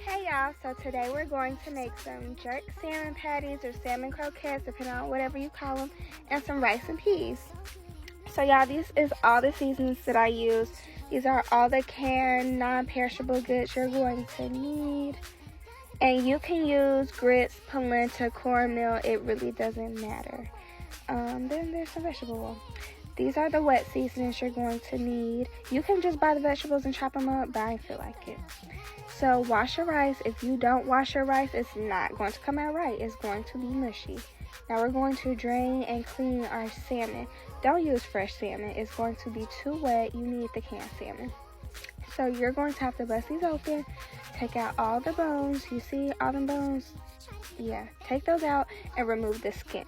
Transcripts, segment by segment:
Hey y'all, so today we're going to make some jerk salmon patties or salmon croquettes, depending on whatever you call them, and some rice and peas. So y'all, this is all the seasonings that I use. These are all the canned, non-perishable goods you're going to need. And you can use grits, polenta, cornmeal, it really doesn't matter. Then there's some vegetable oil. These are the wet seasonings you're going to need. You can just buy the vegetables and chop them up, but I didn't feel like it. So wash your rice. If you don't wash your rice, it's not going to come out right. It's going to be mushy. Now we're going to drain and clean our salmon. Don't use fresh salmon. It's going to be too wet. You need the canned salmon. So you're going to have to bust these open, take out all the bones. You see all the bones? Yeah, take those out and remove the skin.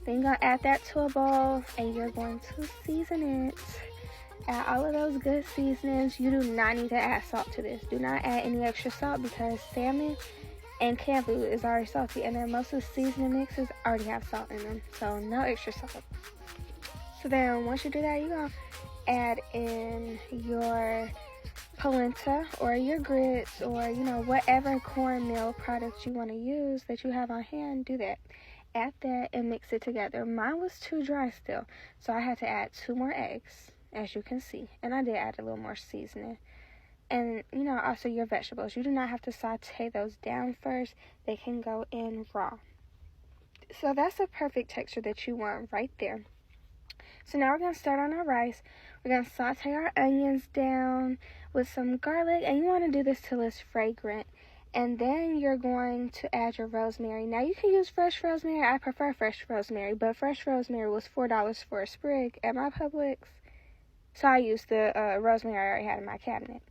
Then you're going to add that to a bowl and you're going to season it. Add all of those good seasonings. You do not need to add salt to this. Do not add any extra salt because salmon and canned food is already salty, and then most of the seasoning mixes already have salt in them, so no extra salt. So then once you do that, you're going to add in your polenta or your grits or whatever cornmeal product you want to use that you have on hand. Do that. Add that and mix it together. Mine was too dry still, so I had to add 2 more eggs, as you can see, and I did add a little more seasoning. And also your vegetables, you do not have to saute those down first. They can go in raw. So that's the perfect texture that you want right there. So now we're going to start on our rice. We're going to saute our onions down with some garlic, and you want to do this till it's fragrant. And then you're going to add your rosemary. Now you can use fresh rosemary. I prefer fresh rosemary, but fresh rosemary was $4 for a sprig at my Publix. So I used the rosemary I already had in my cabinet.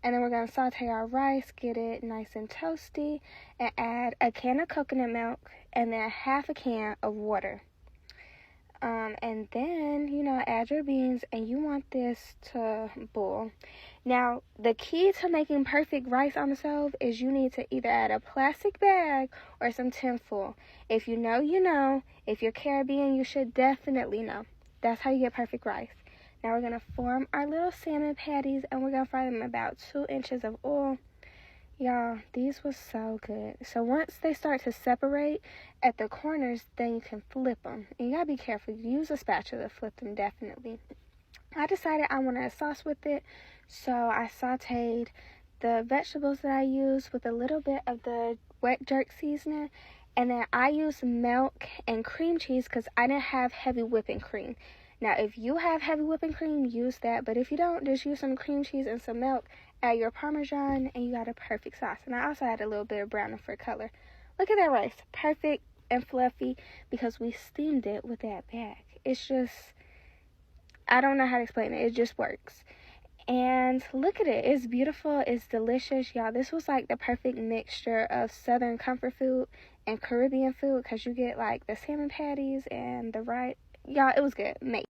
And then we're going to saute our rice, get it nice and toasty, and add a can of coconut milk and then half a can of water. And then, add your beans, and you want this to boil. Now, the key to making perfect rice on the stove is you need to either add a plastic bag or some tin foil. If you know, you know. If you're Caribbean, you should definitely know. That's how you get perfect rice. Now we're going to form our little salmon patties, and we're going to fry them in about 2 inches of oil. Y'all, these was so good. So once they start to separate at the corners, then you can flip them. And you got to be careful. Use a spatula to flip them, definitely. I decided I wanted a sauce with it, so I sauteed the vegetables that I used with a little bit of the wet jerk seasoning. And then I used milk and cream cheese because I didn't have heavy whipping cream. Now, if you have heavy whipping cream, use that. But if you don't, just use some cream cheese and some milk. Add your Parmesan, and you got a perfect sauce. And I also add a little bit of browning for color. Look at that rice. Perfect and fluffy because we steamed it with that bag. It's just, I don't know how to explain it. It just works. And look at it. It's beautiful. It's delicious. Y'all, this was like the perfect mixture of Southern comfort food and Caribbean food because you get like the salmon patties and the rice. Y'all, it was good. Make